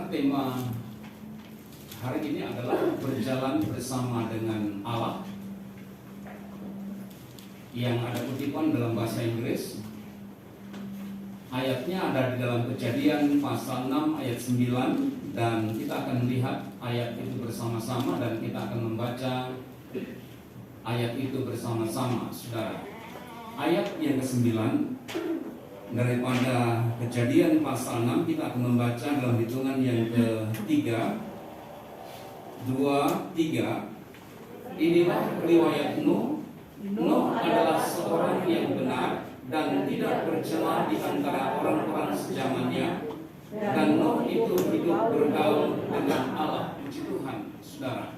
saudara, tema hari ini adalah berjalan bersama dengan Allah, yang ada kutipan dalam bahasa Inggris. Ayatnya ada di dalam Kejadian pasal 6 ayat 9, dan kita akan melihat ayat itu bersama-sama dan kita akan membaca ayat itu bersama-sama, saudara. Ayat yang ke-9 daripada Kejadian pasal 6 kita akan membaca dalam hitungan yang ke-3, 2, 3. Inilah riwayat Nuh. Nuh adalah seorang yang benar dan tidak bercela di antara orang-orang sejamannya, dan Nuh itu hidup bergaul dengan Allah. Puji Tuhan, saudara.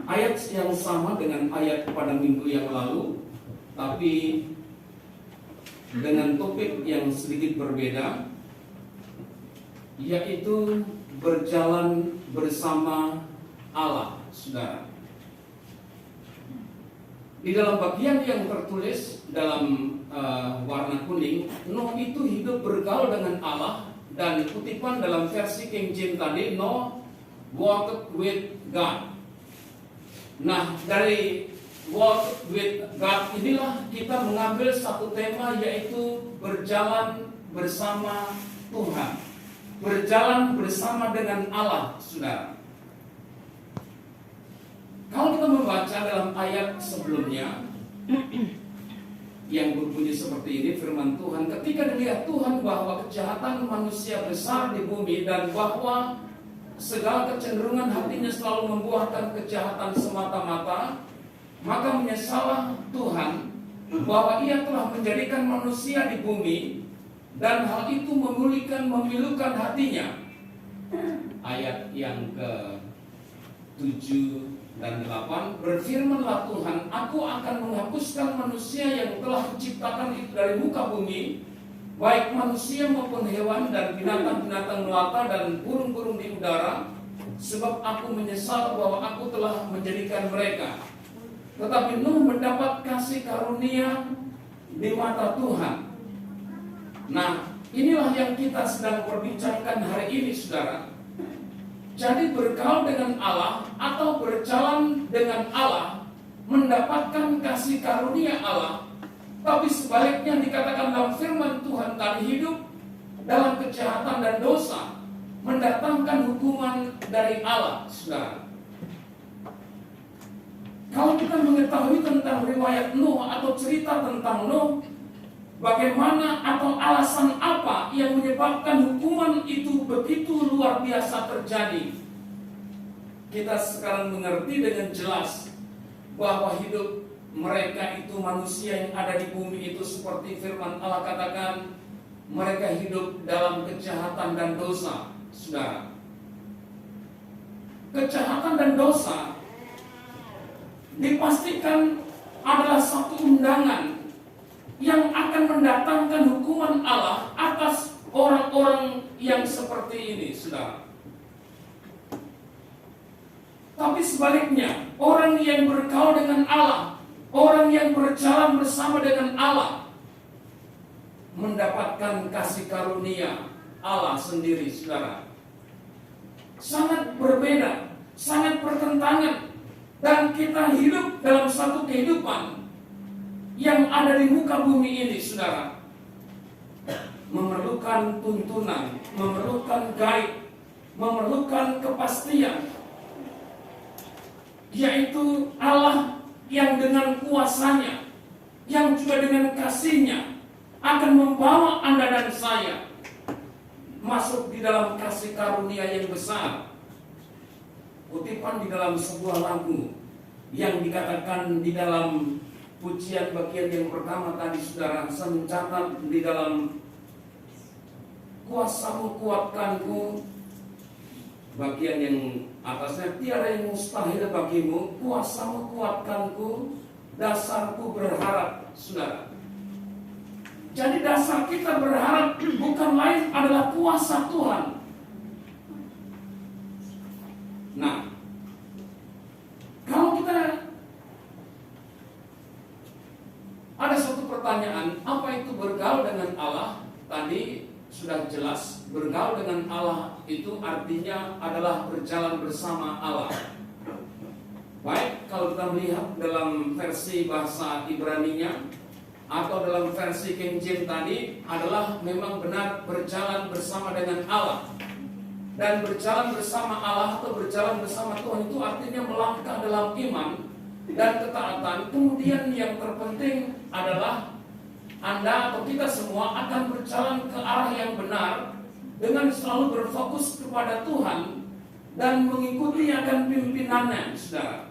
Ayat yang sama dengan ayat pada minggu yang lalu, tapi dengan topik yang sedikit berbeda, yaitu berjalan bersama Allah, saudara. Di dalam bagian yang tertulis dalam warna kuning, Nuh itu hidup bergaul dengan Allah, dan kutipan dalam versi King James tadi, Nuh walked with God. Nah, dari walk with God inilah kita mengambil satu tema, yaitu berjalan bersama Tuhan, berjalan bersama dengan Allah, saudara. Kalau kita membaca dalam ayat sebelumnya yang berbunyi seperti ini, firman Tuhan, ketika dilihat Tuhan bahwa kejahatan manusia besar di bumi, dan bahwa segala kecenderungan hatinya selalu membuahkan kejahatan semata-mata, maka menyesallah Tuhan bahwa Ia telah menjadikan manusia di bumi, dan hal itu memilukan hatinya. Ayat yang ke-7 dan 8, berfirmanlah Tuhan, aku akan menghapuskan manusia yang telah kuciptakan itu dari muka bumi, baik manusia maupun hewan dan binatang-binatang melata dan burung-burung di udara, sebab aku menyesal bahwa aku telah menjadikan mereka. Tetapi Nuh mendapat kasih karunia di mata Tuhan. Nah, inilah yang kita sedang perbincangkan hari ini, saudara. Jadi bergaul dengan Allah atau berjalan dengan Allah, mendapatkan kasih karunia Allah. Tapi sebaliknya dikatakan dalam firman Tuhan tadi, hidup dalam kejahatan dan dosa mendatangkan hukuman dari Allah, saudara. Kalau kita mengetahui tentang riwayat Nuh atau cerita tentang Nuh, bagaimana atau alasan apa yang menyebabkan hukuman itu begitu luar biasa terjadi, kita sekarang mengerti dengan jelas bahwa hidup mereka itu, manusia yang ada di bumi itu, seperti firman Allah katakan, mereka hidup dalam kejahatan dan dosa, saudara. Kejahatan dan dosa dipastikan adalah satu undangan yang akan mendatangkan hukuman Allah atas orang-orang yang seperti ini, saudara. Tapi sebaliknya, orang yang bergaul dengan Allah, orang yang berjalan bersama dengan Allah, mendapatkan kasih karunia Allah sendiri, saudara. Sangat berbeda, sangat bertentangan. Dan kita hidup dalam satu kehidupan yang ada di muka bumi ini, saudara, memerlukan tuntunan, memerlukan guide, memerlukan kepastian, yaitu Allah yang dengan kuasanya, yang juga dengan kasihnya akan membawa Anda dan saya masuk di dalam kasih karunia yang besar. Kutipan di dalam sebuah lagu yang dikatakan di dalam pujian bagian yang pertama tadi, saudara, saya mencatat di dalam kuasamu kuatkanku, bagian yang atasnya, tiada yang mustahil bagimu, kuasamu kuatkanku, dasarku berharap, saudara. Jadi dasar kita berharap bukan lain adalah kuasa Tuhan. Nah, kalau kita ada satu pertanyaan, apa itu bergaul dengan Allah? Tadi sudah jelas, bergaul dengan Allah itu artinya adalah berjalan bersama Allah. Baik kalau kita melihat dalam versi bahasa Ibrani-nya atau dalam versi King James tadi adalah memang benar berjalan bersama dengan Allah. Dan berjalan bersama Allah atau berjalan bersama Tuhan itu artinya melangkah dalam iman dan ketaatan. Kemudian yang terpenting adalah Anda atau kita semua akan berjalan ke arah yang benar dengan selalu berfokus kepada Tuhan dan mengikuti akan pimpinannya, saudara.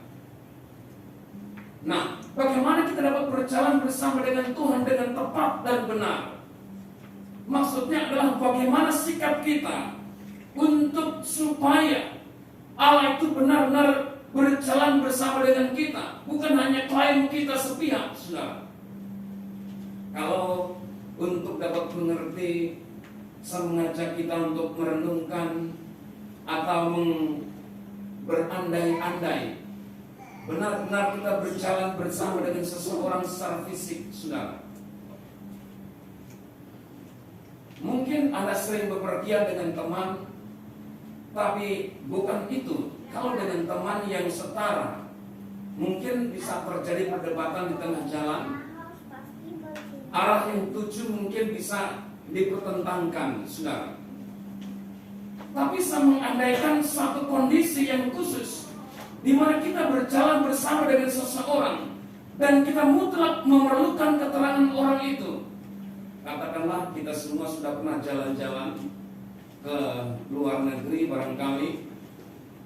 Nah, bagaimana kita dapat berjalan bersama dengan Tuhan dengan tepat dan benar? Maksudnya adalah bagaimana sikap kita untuk supaya Allah itu benar-benar berjalan bersama dengan kita, bukan hanya klaim kita sepihak, saudara. Kalau untuk dapat mengerti, saya mengajak kita untuk merenungkan atau berandai-andai. Benar-benar kita berjalan bersama dengan seseorang secara fisik, saudara. Mungkin Anda sering bepergian dengan teman, tapi bukan itu. Kalau dengan teman yang setara, mungkin bisa terjadi perdebatan di tengah jalan. Arah yang tuju mungkin bisa dipertentangkan, saudara. Tapi saya mengandaikan satu kondisi yang khusus, di mana kita berjalan bersama dengan seseorang dan kita mutlak memerlukan keterangan orang itu. Katakanlah kita semua sudah pernah jalan-jalan ke luar negeri barangkali,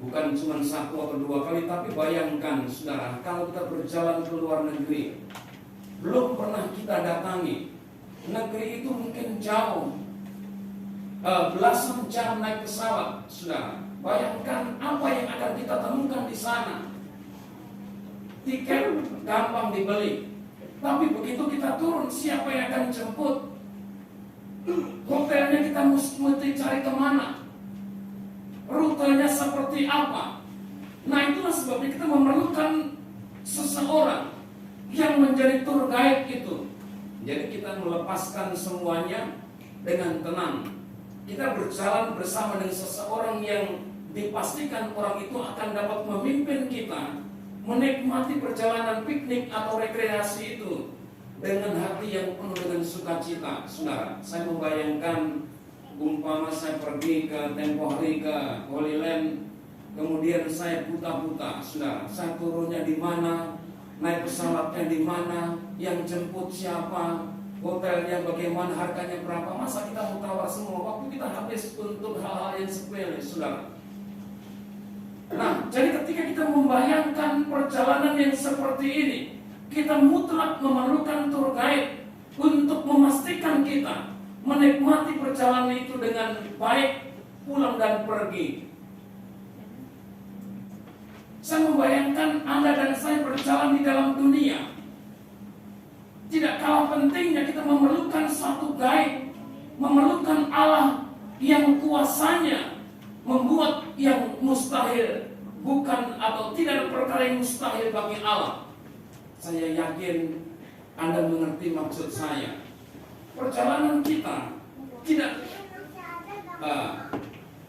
bukan cuma satu atau dua kali, tapi bayangkan saudara, kalau kita berjalan ke luar negeri, belum pernah kita datangi negeri itu, mungkin jauh, belasan jam naik pesawat, saudara. Bayangkan apa yang akan kita temukan di sana. Tiket gampang dibeli, tapi begitu kita turun, siapa yang akan jemput? Hotelnya kita mesti cari kemana? Rutenya seperti apa? Nah, itulah sebabnya kita memerlukan seseorang yang menjadi tour guide itu. Jadi kita melepaskan semuanya dengan tenang. Kita berjalan bersama dengan seseorang yang dipastikan orang itu akan dapat memimpin kita menikmati perjalanan piknik atau rekreasi itu dengan hati yang penuh dengan sukacita, saudara. Saya membayangkan umpama saya pergi ke tempoh hari ke Holy Land, kemudian saya buta-buta, saudara. Saya turunnya di mana, naik pesawatnya di mana, yang jemput siapa, hotelnya bagaimana, harganya berapa. Masa kita mau tawar semua, waktu kita habis untuk hal-hal yang sepele, saudara. Nah, jadi ketika kita membayangkan perjalanan yang seperti ini, kita mutlak memerlukan tour guide untuk memastikan kita menikmati perjalanan itu dengan baik, pulang dan pergi. Saya membayangkan Anda dan saya berjalan di dalam dunia. Tidak kalah pentingnya kita memerlukan satu guide, memerlukan Allah yang kuasanya membuat yang mustahil bukan atau tidak ada perkara yang mustahil bagi Allah. Saya yakin Anda mengerti maksud saya. Perjalanan kita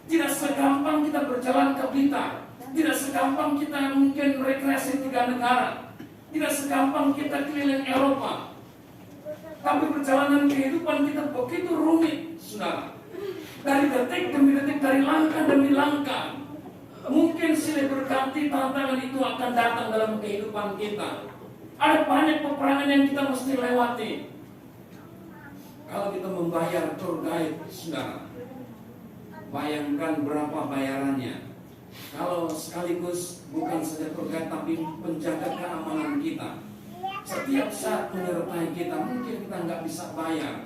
tidak segampang kita berjalan ke Blitar, tidak segampang kita mungkin rekreasi 3 negara, tidak segampang kita keliling Eropa. Tapi perjalanan kehidupan kita begitu rumit, saudara. Dari detik demi detik, dari langkah demi langkah, mungkin silih berganti tantangan itu akan datang dalam kehidupan kita. Ada banyak peperangan yang kita mesti lewati. Kalau kita membayar tour guide, saudara, bayangkan berapa bayarannya. Kalau sekaligus bukan saja tour guide, tapi penjaga keamanan kita, setiap saat menyertai kita, mungkin kita nggak bisa bayar.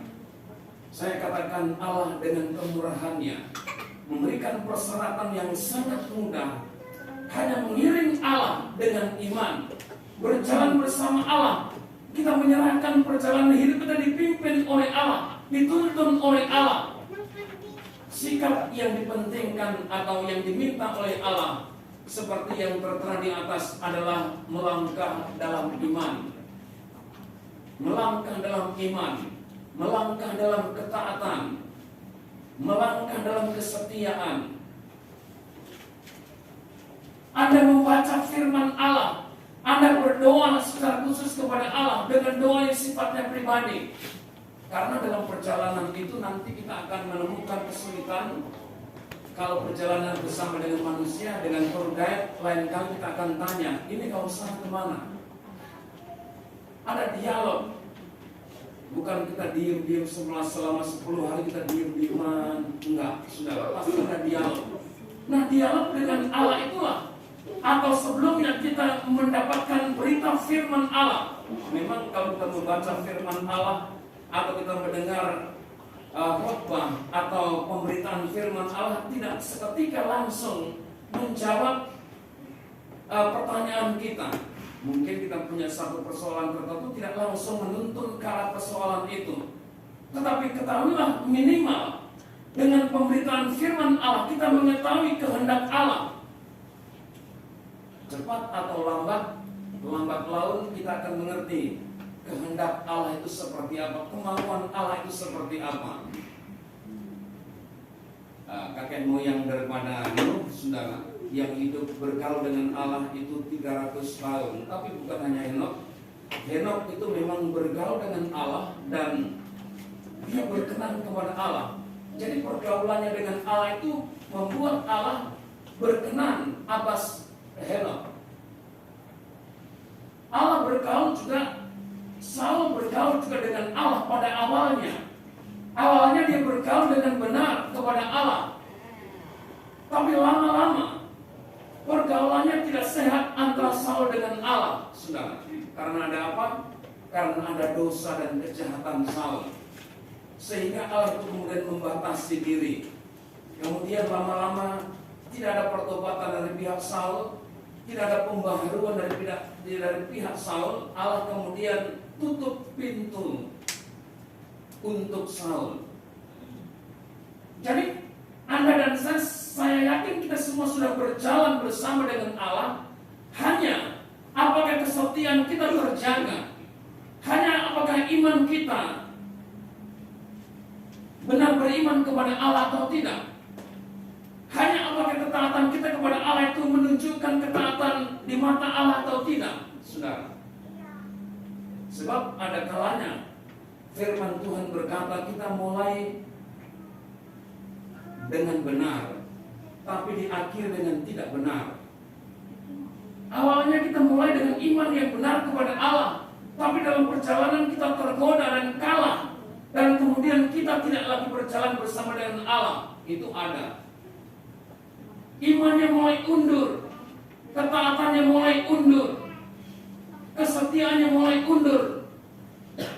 Saya katakan Allah dengan kemurahannya memberikan persyaratan yang sangat mudah. Hanya mengiring Allah dengan iman, berjalan bersama Allah. Kita menyerahkan perjalanan hidup kita dipimpin oleh Allah, dituntun oleh Allah. Sikap yang dipentingkan atau yang diminta oleh Allah seperti yang tertera di atas adalah melangkah dalam iman. Melangkah dalam iman, melangkah dalam ketaatan. melangkah dalam kesetiaan. Anda membaca firman Allah, Anda berdoa secara khusus kepada Allah dengan doa yang sifatnya pribadi. Karena dalam perjalanan itu nanti kita akan menemukan kesulitan. Kalau perjalanan bersama dengan manusia, dengan tour guide, lain kali kita akan tanya, ini kau sana kemana? Ada dialog. Bukan kita diem-diem selama 10 hari kita diem-dieman. Enggak, sudah pasti ada dialog. Nah, dialog dengan Allah itulah. Atau sebelumnya kita mendapatkan berita firman Allah. Memang kalau kita membaca firman Allah atau kita mendengar khotbah atau pemberitaan firman Allah, tidak seketika langsung menjawab pertanyaan kita. Mungkin kita punya satu persoalan tertentu, tidak langsung menuntun ke arah persoalan itu. Tetapi ketahuilah, minimal dengan pemberitaan firman Allah kita mengetahui kehendak Allah. Cepat atau lambat laun kita akan mengerti kehendak Allah itu seperti apa, kemauan Allah itu seperti apa. Kakek moyang daripada Nuh, saudara, yang hidup bergaul dengan Allah itu 300 tahun. Tapi bukan hanya Henokh. Henokh itu memang bergaul dengan Allah dan dia berkenan kepada Allah. Jadi pergaulannya dengan Allah itu membuat Allah berkenan atas Henokh. Allah bergaul juga, selalu bergaul juga dengan Allah pada awalnya. Awalnya dia bergaul dengan benar kepada Allah. Tapi lama-lama pergaulannya tidak sehat antara Saul dengan Allah, saudara. Karena ada apa? Karena ada dosa dan kejahatan Saul. Sehingga Allah itu kemudian membatasi diri. Kemudian lama-lama tidak ada pertobatan dari pihak Saul, tidak ada pembaharuan dari pihak Saul. Allah kemudian tutup pintu untuk Saul. Jadi Anda dan saya yakin kita semua sudah berjalan bersama dengan Allah. Hanya apakah kesetiaan kita terjaga? Hanya apakah iman kita benar beriman kepada Allah atau tidak? Hanya apakah ketaatan kita kepada Allah itu menunjukkan ketaatan di mata Allah atau tidak, saudara? Sebab ada kalanya firman Tuhan berkata kita mulai dengan benar, tapi diakhiri dengan tidak benar. Awalnya kita mulai dengan iman yang benar kepada Allah, tapi dalam perjalanan kita tergoda dan kalah, dan kemudian kita tidak lagi berjalan bersama dengan Allah. Itu ada. Imannya mulai undur, ketaatannya mulai undur, kesetiaannya mulai undur,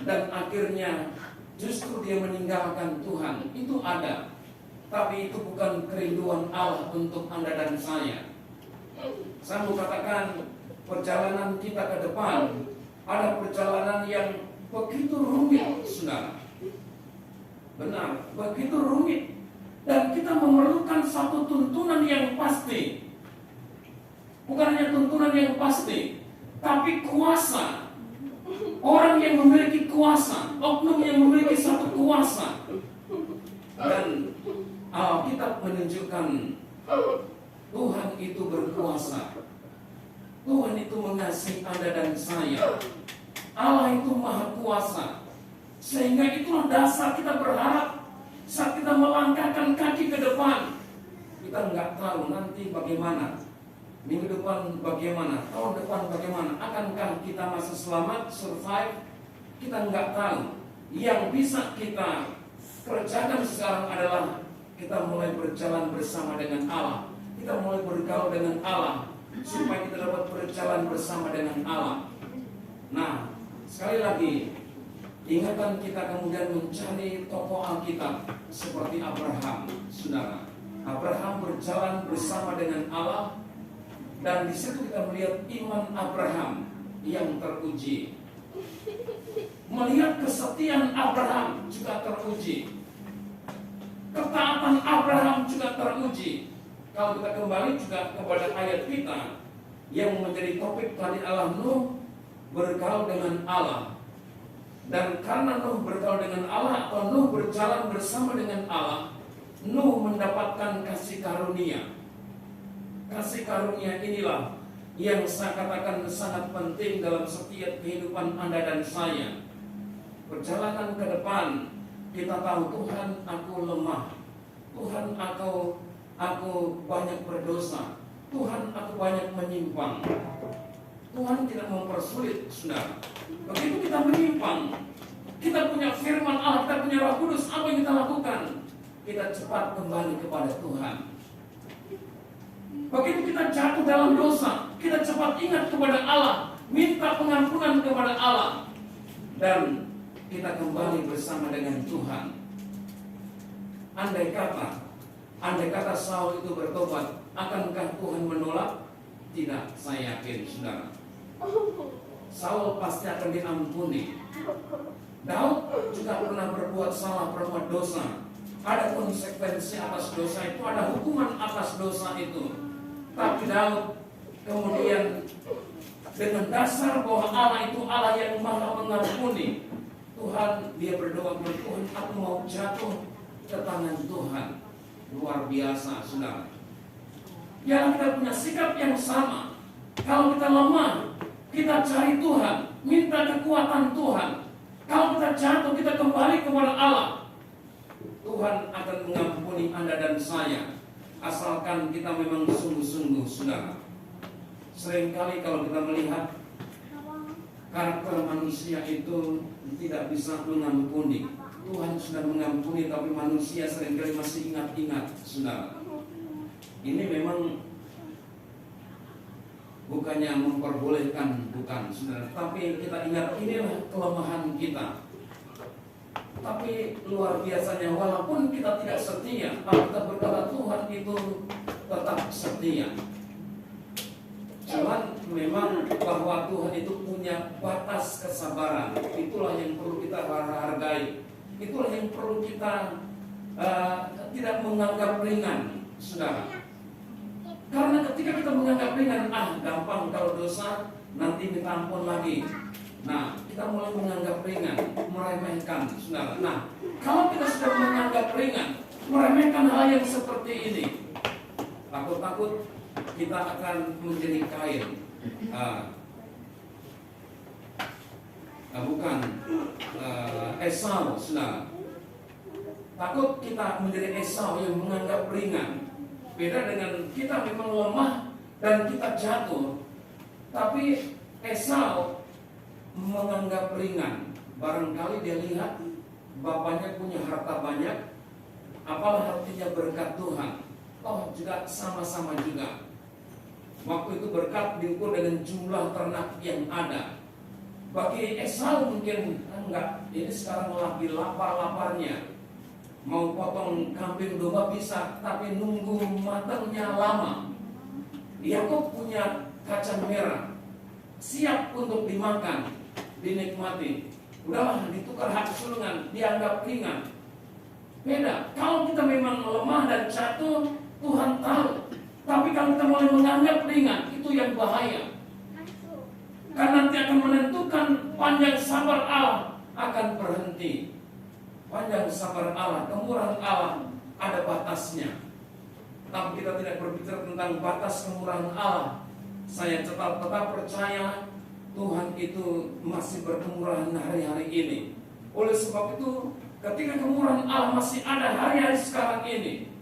dan akhirnya justru dia meninggalkan Tuhan. Itu ada. Tapi itu bukan kerinduan Allah untuk Anda dan saya. Saya mau katakan perjalanan kita ke depan ada perjalanan yang begitu rumit, saudara. Benar, begitu rumit. Dan kita memerlukan satu tuntunan yang pasti. Bukan hanya tuntunan yang pasti, tapi kuasa. Orang yang memiliki kuasa, oknum yang memiliki satu kuasa. Dan Alkitab menunjukkan Tuhan itu berkuasa. Tuhan itu mengasihi Anda dan saya. Allah itu maha kuasa. Sehingga itulah dasar kita berharap saat kita melangkahkan kaki ke depan. Kita nggak tahu nanti bagaimana, minggu depan bagaimana, tahun depan bagaimana. Akankah kita masih selamat, survive? Kita nggak tahu. Yang bisa kita kerjakan sekarang adalah kita mulai berjalan bersama dengan Allah. Kita mulai bergaul dengan Allah supaya kita dapat berjalan bersama dengan Allah. Nah, sekali lagi ingatan kita kemudian mencari tokoh Alkitab seperti Abraham, saudara. Abraham berjalan bersama dengan Allah, dan di situ kita melihat iman Abraham yang teruji. Melihat kesetiaan Abraham juga teruji. Ketaatan Abraham juga teruji. Kalau kita kembali juga kepada ayat kita yang menjadi topik tadi, Allah Nuh bergaul dengan Allah. Dan karena Nuh bergaul dengan Allah atau Nuh berjalan bersama dengan Allah, Nuh mendapatkan kasih karunia. Kasih karunia inilah yang saya katakan sangat penting dalam setiap kehidupan Anda dan saya. Perjalanan ke depan, kita tahu Tuhan, aku lemah. Tuhan, aku banyak berdosa. Tuhan, aku banyak menyimpang. Tuhan tidak mempersulit, saudara. Begitu kita menyimpang, kita punya firman Allah, kita punya Roh Kudus, apa yang kita lakukan? Kita cepat kembali kepada Tuhan. Begitu kita jatuh dalam dosa, kita cepat ingat kepada Allah, minta pengampunan kepada Allah, dan kita kembali bersama dengan Tuhan. Andai kata Saul itu bertobat, akankah Tuhan menolak? Tidak, saya yakin, saudara. Saul pasti akan diampuni. Daud juga pernah berbuat salah, berbuat dosa. Ada konsekuensi atas dosa itu, ada hukuman atas dosa itu. Tapi Daud kemudian dengan dasar bahwa Allah itu Allah yang maha mengampuni, Tuhan, dia berdoa kepada Tuhan, aku mau jatuh ke tangan Tuhan. Luar biasa, saudara. Yang kita punya sikap yang sama. Kalau kita lemah, kita cari Tuhan, minta kekuatan Tuhan. Kalau kita jatuh, kita kembali kepada Allah. Tuhan akan mengampuni Anda dan saya, asalkan kita memang sungguh-sungguh, saudara. Seringkali kalau kita melihat karakter manusia itu tidak bisa mengampuni. Tuhan sudah mengampuni, tapi manusia seringkali masih ingat-ingat, saudara. Ini memang bukannya memperbolehkan, bukan, saudara. Tapi kita ingat, inilah kelemahan kita. Tapi luar biasanya, walaupun kita tidak setia, kita berkata Tuhan itu tetap setia. Cuman memang bahwa Tuhan itu punya batas kesabaran. Itulah yang perlu kita hargai. Itulah yang perlu kita tidak menganggap ringan, saudara. Karena ketika kita menganggap ringan, gampang kalau dosa, nanti minta ampun lagi. Nah, kita mulai menganggap ringan, meremehkan, saudara. Nah, kalau kita sudah menganggap ringan, meremehkan hal yang seperti ini, takut-takut kita akan menjadi Kain. Esau, saudara. Takut kita menjadi Esau yang menganggap ringan. Beda dengan kita memang lemah dan kita jatuh. Tapi Esau menganggap ringan. Barangkali dia lihat bapaknya punya harta banyak, apalah artinya berkat Tuhan. Oh, juga sama-sama juga. Waktu itu berkat diukur dengan jumlah ternak yang ada. Bagi Esau mungkin enggak, ini sekarang lagi lapar-laparnya. Mau potong kambing domba bisa, tapi nunggu matangnya lama. Yakub punya kacang merah, siap untuk dimakan, dinikmati. Udahlah, ditukar hak sulungan, dianggap ringan. Beda, kalau kita memang lemah dan jatuh, Tuhan tahu. Tapi kalau kita mulai menganggap ringan, itu yang bahaya. Karena nanti akan menentukan panjang sabar Allah akan berhenti. Panjang sabar Allah, kemurahan Allah ada batasnya. Tapi kita tidak berbicara tentang batas kemurahan Allah. Saya tetap percaya Tuhan itu masih berkemurahan hari-hari ini. Oleh sebab itu, ketika kemurahan Allah masih ada hari-hari sekarang ini,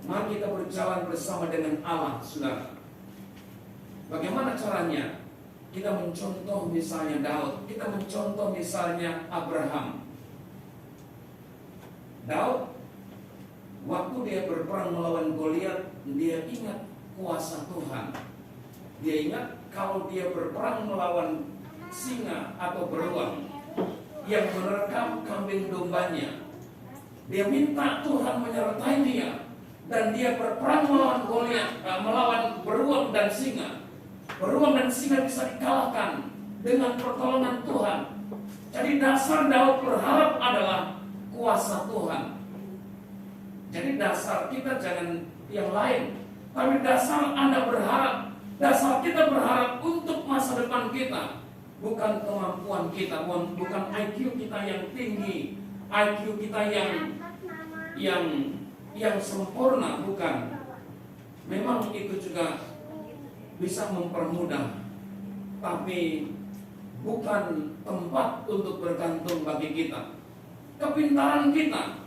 mari kita berjalan bersama dengan Allah, saudara. Bagaimana caranya? Kita mencontoh misalnya Daud, kita mencontoh misalnya Abraham. Daud, waktu dia berperang melawan Goliat, dia ingat kuasa Tuhan. Dia ingat kalau dia berperang melawan singa atau beruang yang menerkam kambing dombanya, dia minta Tuhan menyertai dia, dan dia berperang melawan Goliat, melawan beruang dan singa. Beruang dan singa bisa dikalahkan dengan pertolongan Tuhan. Jadi dasar Daud berharap adalah kuasa Tuhan. Jadi dasar kita jangan yang lain, tapi dasar Anda berharap, dasar kita berharap untuk masa depan kita, bukan kemampuan kita, bukan IQ kita yang tinggi, IQ kita yang sempurna, bukan. Memang itu juga bisa mempermudah, tapi bukan tempat untuk bergantung bagi kita. Kepintaran kita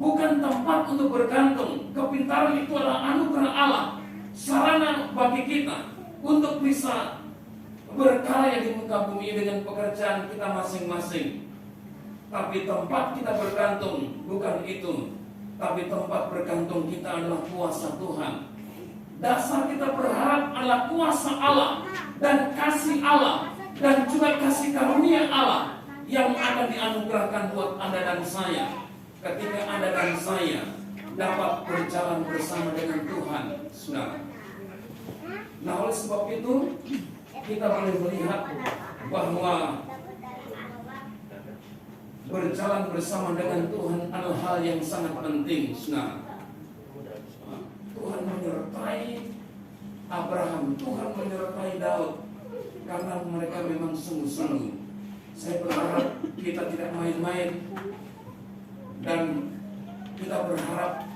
bukan tempat untuk bergantung. Kepintaran itu adalah anugerah Allah, sarana bagi kita untuk bisa berkarya di muka bumi dengan pekerjaan kita masing-masing. Tapi tempat kita bergantung bukan itu, tapi tempat bergantung kita adalah kuasa Tuhan. Dasar kita berharap adalah kuasa Allah dan kasih Allah dan juga kasih karunia Allah yang akan dianugerahkan buat Anda dan saya ketika Anda dan saya dapat berjalan bersama dengan Tuhan, saudara. Nah, oleh sebab itu kita boleh melihat bahwa berjalan bersama dengan Tuhan adalah hal yang sangat penting, saudara. Tuhan menyertai Abraham, Tuhan menyertai Daud, karena mereka memang sungguh-sungguh. Saya berharap kita tidak main-main, dan kita berharap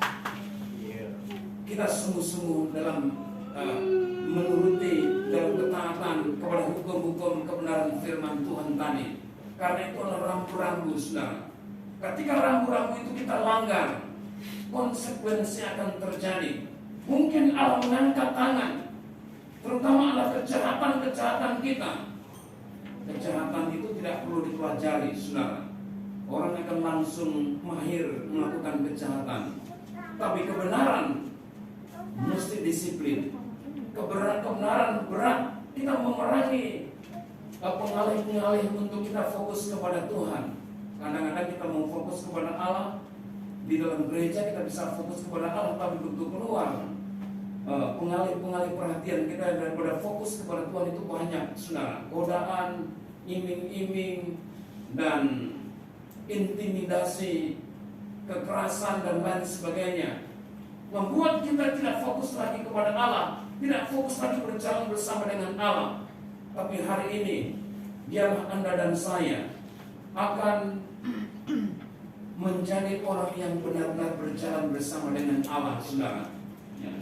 kita sungguh-sungguh dalam menuruti dalam ketaatan kepada hukum-hukum kebenaran firman Tuhan tadi. Karena itu adalah rambu-rambu, saudara. Ketika rambu-rambu itu kita langgar, konsekuensi akan terjadi. Mungkin Allah mengangkat tangan, terutama adalah kejahatan-kejahatan kita. Kejahatan itu tidak perlu dipelajari, saudara. Orang akan langsung mahir melakukan kejahatan. Tapi kebenaran mesti disiplin. Kebenaran berat kita memerangi pengalih-pengalih untuk kita fokus kepada Tuhan. Kadang-kadang kita mau fokus kepada Allah. Di dalam gereja kita bisa fokus kepada Allah, tapi begitu keluar pengalih-pengalih perhatian kita daripada fokus kepada Tuhan itu banyak, saudara. Godaan, iming-iming, dan intimidasi, kekerasan, dan lain sebagainya membuat kita tidak fokus lagi kepada Allah, tidak fokus lagi berjalan bersama dengan Allah. Tapi hari ini biarlah Anda dan saya akan menjadi orang yang benar-benar berjalan bersama dengan Allah, saudara. Ya.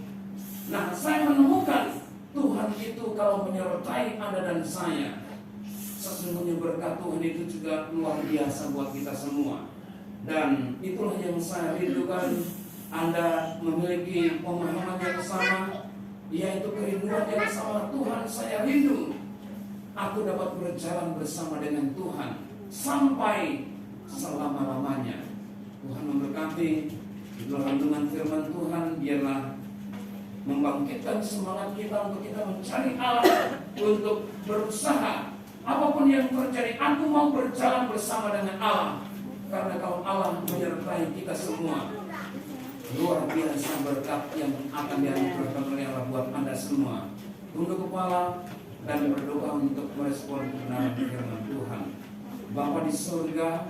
Nah, saya menemukan Tuhan itu kalau menyertai Anda dan saya, sesungguhnya berkat Tuhan itu juga luar biasa buat kita semua. Dan itulah yang saya rindukan, Anda memiliki pemahaman yang sama, yaitu kerinduan yang sama. Tuhan, saya rindu aku dapat berjalan bersama dengan Tuhan sampai selama-lamanya. Tuhan memberkati. Dalam renungan firman Tuhan, biarlah membangkitkan semangat kita untuk kita mencari Allah, untuk berusaha apapun yang terjadi. Aku mau berjalan bersama dengan Allah, karena kalau Allah menyertai kita semua, luar biasa berkat yang akan dianugerahkan oleh Allah buat Anda semua. Tunduk kepala dan berdoa untuk merespon kebenaran firman Tuhan. Bapa di surga,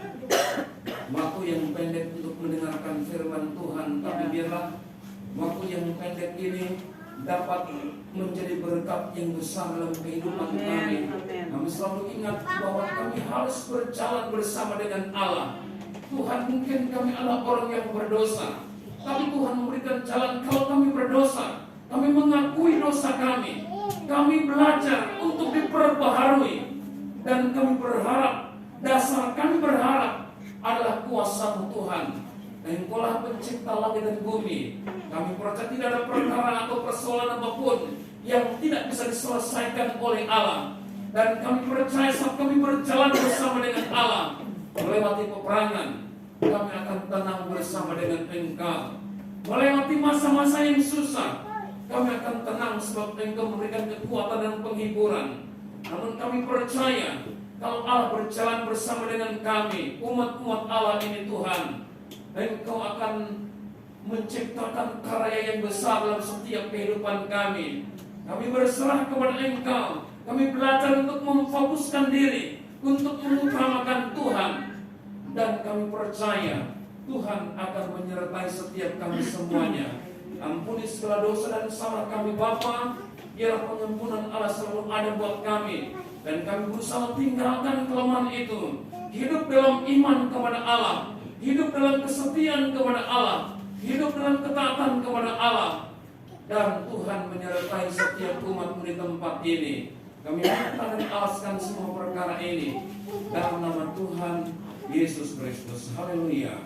waktu yang pendek untuk mendengarkan firman Tuhan, tapi biarlah waktu yang pendek ini dapat menjadi berkat yang besar dalam kehidupan kami. Kami selalu ingat bahwa kami harus berjalan bersama dengan Allah. Tuhan, mungkin kami adalah orang yang berdosa, tapi Tuhan memberikan jalan. Kalau kami berdosa, kami mengakui dosa kami. Kami belajar untuk diperbaharui, dan kami berharap, dasar kami berharap adalah kuasa Tuhan. Dan Engkaulah pencipta langit dan bumi. Kami percaya tidak ada perkara atau persoalan apapun yang tidak bisa diselesaikan oleh Allah. Dan kami percaya saat kami berjalan bersama dengan Allah, melewati peperangan, kami akan tenang bersama dengan Engkau. Melewati masa-masa yang susah, kami akan tenang sebab Engkau memberikan kekuatan dan penghiburan. Namun kami percaya kalau Allah berjalan bersama dengan kami, umat-umat Allah ini, Tuhan, Engkau akan menciptakan karya yang besar dalam setiap kehidupan kami. Kami berserah kepada Engkau. Kami belajar untuk memfokuskan diri, untuk mengutamakan Tuhan. Dan kami percaya Tuhan akan menyertai setiap kami semuanya. Ampuni segala dosa dan salah kami, Bapa. Biarlah pengampunan Allah selalu ada buat kami. Dan kami berusaha tinggalkan kelemahan itu. Hidup dalam iman kepada Allah, hidup dalam kesetiaan kepada Allah, hidup dengan ketaatan kepada Allah, dan Tuhan menyertai setiap umat di tempat ini. Kami minta dan alaskan semua perkara ini dalam nama Tuhan Yesus Kristus. Haleluya.